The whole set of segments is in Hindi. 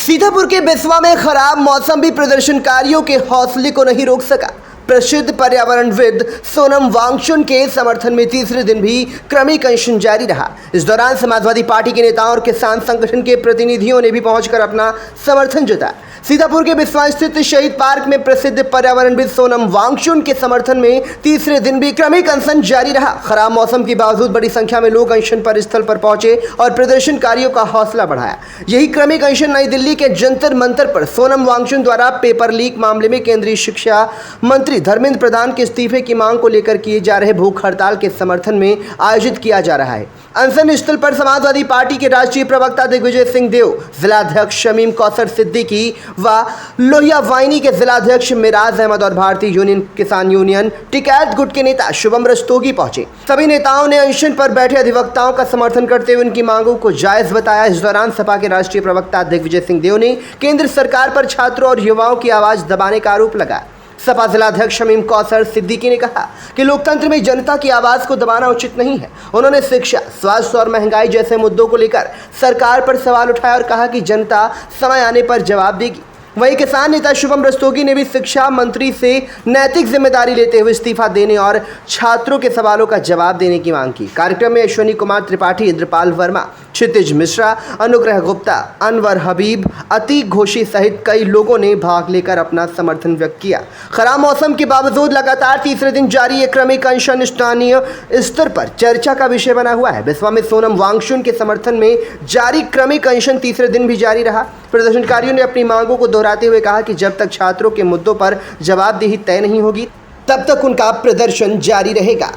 सीतापुर के बिस्वा में खराब मौसम भी प्रदर्शनकारियों के हौसले को नहीं रोक सका। प्रसिद्ध पर्यावरणविद सोनम वांगचुक के समर्थन में तीसरे दिन भी क्रमिक अनशन जारी रहा। इस दौरान समाजवादी पार्टी के नेताओं और किसान संगठन के प्रतिनिधियों ने भी पहुंचकर अपना समर्थन जताया। सीतापुर के बिस्वा स्थित शहीद पार्क में प्रसिद्ध पर्यावरणविद सोनम वांगचुक के समर्थन में तीसरे दिन भी क्रमिक अनशन जारी रहा। खराब मौसम के बावजूद बड़ी संख्या में लोग अनशन पर स्थल पर पहुंचे और प्रदर्शनकारियों का हौसला बढ़ाया। यही क्रमिक अनशन नई दिल्ली के जंतर मंतर पर सोनम वांगचुक द्वारा पेपर लीक मामले में केंद्रीय शिक्षा मंत्री धर्मेंद्र प्रधान के इस्तीफे की मांग को लेकर किए जा रहे भूख हड़ताल के समर्थन में आयोजित किया जा रहा है। अनशन स्थल पर समाजवादी पार्टी के राष्ट्रीय प्रवक्ता दिग्विजय सिंह देव, जिलाध्यक्ष शमीम कौसर सिद्दीकी व लोहिया वाहिनी के जिलाध्यक्ष मिराज अहमद और भारतीय यूनियन किसान यूनियन टिकैत गुट के नेता शुभम रस्तोगी पहुंचे। सभी नेताओं ने अनशन पर बैठे अधिवक्ताओं का समर्थन करते हुए उनकी मांगों को जायज बताया। इस दौरान सपा के राष्ट्रीय प्रवक्ता दिग्विजय सिंह देव ने केंद्र सरकार पर छात्रों और युवाओं की आवाज दबाने का आरोप लगाया। सपा जिलाध्यक्ष शमीम कौसर सिद्दीकी ने कहा कि लोकतंत्र में जनता की आवाज को दबाना उचित नहीं है। उन्होंने शिक्षा, स्वास्थ्य और महंगाई जैसे मुद्दों को लेकर सरकार पर सवाल उठाया और कहा कि जनता समय आने पर जवाब देगी। वहीं किसान नेता शुभम रस्तोगी ने भी शिक्षा मंत्री से नैतिक जिम्मेदारी लेते हुए इस्तीफा देने और छात्रों के सवालों का जवाब देने की मांग की। कार्यक्रम में अश्विनी कुमार त्रिपाठी, इंद्रपाल वर्मा, क्षितिज मिश्रा, अनुग्रह गुप्ता, अनवर हबीब, अतीक घोषी सहित कई लोगों ने भाग लेकर अपना समर्थन व्यक्त किया। खराब मौसम के बावजूद लगातार तीसरे दिन जारी ये क्रमिक अनशन स्थानीय स्तर पर चर्चा का विषय बना हुआ है। बिस्वा में सोनम वांगचुक के समर्थन में जारी क्रमिक अनशन तीसरे दिन भी जारी रहा। प्रदर्शनकारियों ने अपनी मांगों को दोहराते हुए कहा कि जब तक छात्रों के मुद्दों पर जवाबदेही तय नहीं होगी तब तक उनका प्रदर्शन जारी रहेगा।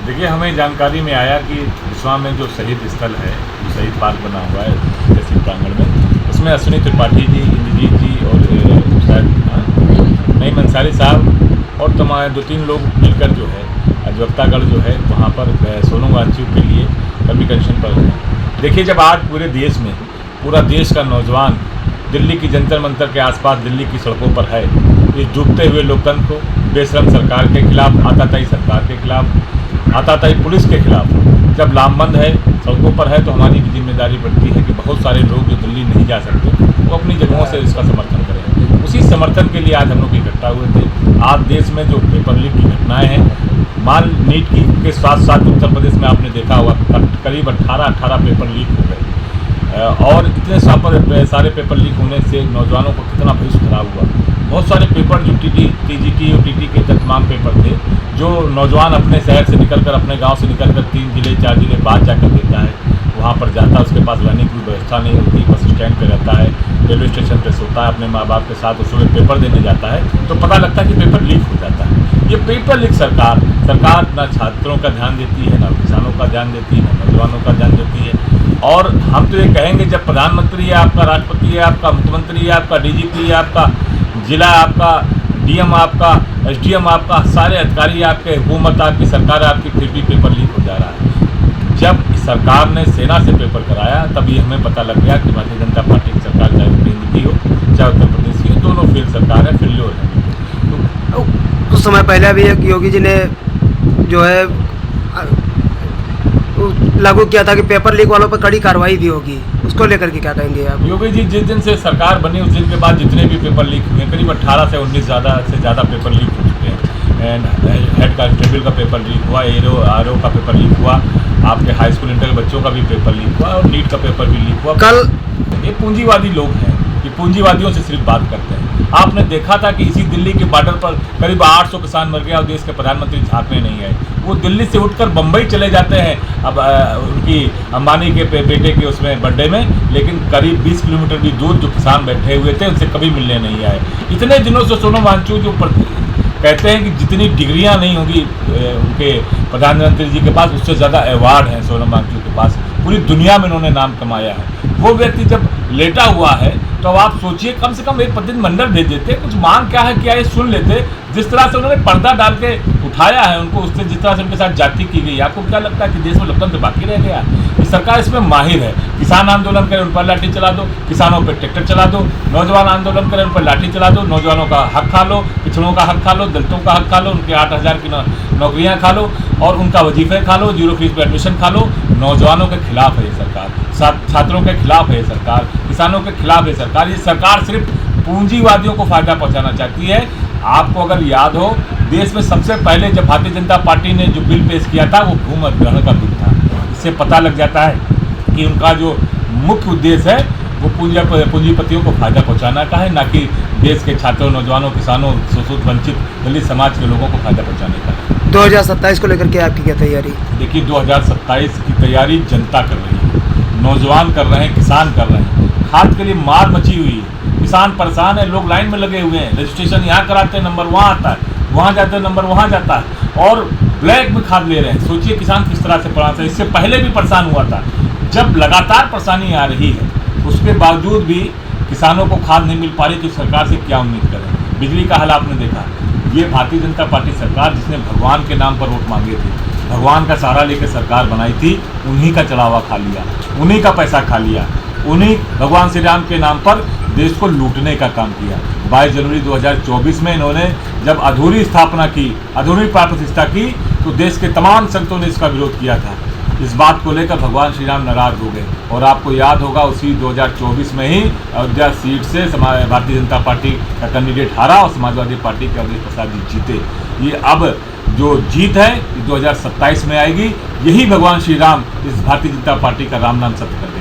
देखिए, हमें जानकारी में आया कि बिस्वा में जो शहीद स्थल है, जो शहीद पार्क बना हुआ है तहसील प्रांगण में, उसमें अश्विनी त्रिपाठी जी, इंद्रजीत जी और शायद नईम अंसारी साहब और तमाम 2-3 लोग मिलकर जो है अधिवक्तागण जो है वहाँ पर सोनम वांगचुक के लिए क्रमिक अनशन पर है। देखिए, जब आज पूरे देश में पूरा देश का नौजवान दिल्ली की जंतर मंतर के आसपास दिल्ली की सड़कों पर है, इस डूबते हुए लोकतंत्र को, बेशरम सरकार के खिलाफ, आताताई सरकार के खिलाफ, आताताई पुलिस के खिलाफ जब लामबंद है, सड़कों पर है, तो हमारी भी जिम्मेदारी बढ़ती है कि बहुत सारे लोग जो दिल्ली नहीं जा सकते वो अपनी जगहों से इसका समर्थन करें। उसी समर्थन के लिए आज हम लोग इकट्ठा हुए थे। आज देश में जो पेपर लीक की घटनाएँ हैं, मान नीट की के साथ साथ उत्तर प्रदेश में आपने देखा होगा करीब 18 पेपर लीक हो गए और इतने सारे पेपर लीक होने से नौजवानों को कितना भविष्य खराब हुआ। बहुत सारे पेपर जो टीजीटी और टीटी के तमाम पेपर थे, जो नौजवान अपने शहर से निकलकर, अपने गांव से निकलकर 3 जिले 4 जिले बाद जाकर देता है, वहां पर जाता, उसके पास रहने की व्यवस्था नहीं होती, बस स्टैंड पे रहता है, रेलवे स्टेशन पे सोता है अपने माँ बाप के साथ, उस सुबह पेपर देने जाता है तो पता लगता है कि पेपर लीक हो जाता है। ये पेपर लीक सरकार ना छात्रों का ध्यान देती है, ना किसानों का ध्यान देती है, ना नौजवानों का ध्यान देती है। और हम तो ये कहेंगे, जब प्रधानमंत्री है आपका, राष्ट्रपति है आपका, मुख्यमंत्री है आपका, डीजीपी है आपका, जिला आपका, डीएम आपका, एसडीएम आपका, सारे अधिकारी आपके, हुकूमत आपकी, सरकार आपकी, फिर भी पेपर लीक हो जा रहा है। जब सरकार ने सेना से पेपर कराया तब ये हमें पता लग गया कि भारतीय जनता पार्टी की सरकार, चाहे केंद्र की हो चाहे उत्तर प्रदेश की हो, दोनों फेल सरकार है, फेल्योर है। तो कुछ समय पहले भी एक योगी जी ने जो है लागू किया था कि पेपर लीक वालों पर कड़ी कार्रवाई भी होगी, उसको लेकर के क्या कहेंगे आप? योगी जी जिस दिन से सरकार बनी उस दिन के बाद जितने भी पेपर लीक हुए, करीब 18 से 19 ज़्यादा पेपर लीक हो चुके हैं। हेड कांस्टेबल का पेपर लीक हुआ, आरओ का पेपर लीक हुआ, आपके हाई स्कूल इंटर के बच्चों का भी पेपर लीक हुआ और नीट का पेपर भी लीक हुआ। कल ये पूंजीवादी लोग हैं, ये पूंजीवादियों से सिर्फ बात करते हैं। आपने देखा था कि इसी दिल्ली के बॉर्डर पर करीब 800 किसान मर गया और देश के प्रधानमंत्री झांकने नहीं आए। वो दिल्ली से उठकर बम्बई चले जाते हैं अब उनकी अंबानी के बेटे के उसमें बर्थडे में, लेकिन करीब 20 किलोमीटर भी दूर जो किसान बैठे हुए थे उनसे कभी मिलने नहीं आए। इतने दिनों से सोनम वांगचुक जो कहते हैं कि जितनी डिग्रियां नहीं होंगी उनके प्रधानमंत्री जी के पास, उससे ज़्यादा अवार्ड हैं सोनम वांगचुक के पास। पूरी दुनिया में उन्होंने नाम कमाया है। वो व्यक्ति जब लेटा हुआ है तो आप सोचिए, कम से कम एक प्रतिनिधिमंडल भेज देते, कुछ मांग क्या है क्या ये सुन लेते। जिस तरह से उन्होंने पर्दा डाल के उठाया है उनको, उससे जिस तरह से उनके साथ जाति की गई, आपको क्या लगता है कि देश में लोकतंत्र बाकी रह गया? ये सरकार इसमें माहिर है। किसान आंदोलन करें उन पर लाठी चला दो, किसानों पर ट्रैक्टर चला दो, नौजवान आंदोलन करें उन पर लाठी चला दो, नौजवानों का हक खा लो, पिछड़ों का हक खा लो, दलितों का हक खा लो, उनके 8,000 की नौकरियां खा लो और उनका वजीफे खा लो, 0 फीस पर एडमिशन खा लो। नौजवानों के खिलाफ है ये सरकार, छात्रों के खिलाफ है ये सरकार, किसानों के खिलाफ है सरकार। ये सरकार सिर्फ पूंजीवादियों को फायदा पहुंचाना चाहती है। आपको अगर याद हो, देश में सबसे पहले जब भारतीय जनता पार्टी ने जो बिल पेश किया था वो भूमि अधिग्रहण का बिल था। इससे पता लग जाता है कि उनका जो मुख्य उद्देश्य है वो पूंजीपतियों को फायदा पहुंचाना का है, ना कि देश के छात्रों, नौजवानों, किसानों, शोषित, वंचित, दलित समाज के लोगों को फायदा पहुंचाने का है। 2027 को लेकर के आपकी क्या तैयारी? देखिए, 2027 की तैयारी जनता कर रही है, नौजवान कर रहे हैं, किसान कर रहे हैं। खाद के लिए मार मची हुई है, किसान परेशान है, लोग लाइन में लगे हुए हैं। रजिस्ट्रेशन यहाँ कराते हैं, नंबर वहाँ आता है, वहाँ जाते हैं, नंबर वहाँ जाता है, और ब्लैक में खाद ले रहे हैं। सोचिए किसान किस तरह से परेशान है। इससे पहले भी परेशान हुआ था। जब लगातार परेशानी आ रही है, उसके बावजूद भी किसानों को खाद नहीं मिल पा रही, तो सरकार से क्या उम्मीद करें। बिजली का हाल आपने देखा, ये भारतीय जनता पार्टी सरकार जिसने भगवान के नाम पर वोट मांगे थे, भगवान का सहारा लेकर सरकार बनाई थी, उन्हीं का चढ़ावा खा लिया, उन्हीं का पैसा खा लिया, उन्हीं भगवान श्री राम के नाम पर देश को लूटने का काम किया। 22 जनवरी 2024 में इन्होंने जब अधूरी स्थापना की, अधूरी प्राण प्रतिष्ठा की, तो देश के तमाम संतों ने इसका विरोध किया था। इस बात को लेकर भगवान श्री राम नाराज हो गए, और आपको याद होगा उसी 2024 में ही अयोध्या सीट से भारतीय जनता पार्टी का कैंडिडेट हारा और समाजवादी पार्टी के अवधेश प्रसाद जी जीते। ये अब जो जीत है 2027 में आएगी। यही भगवान श्री राम इस भारतीय जनता पार्टी का राम नाम सत्य कर देगा।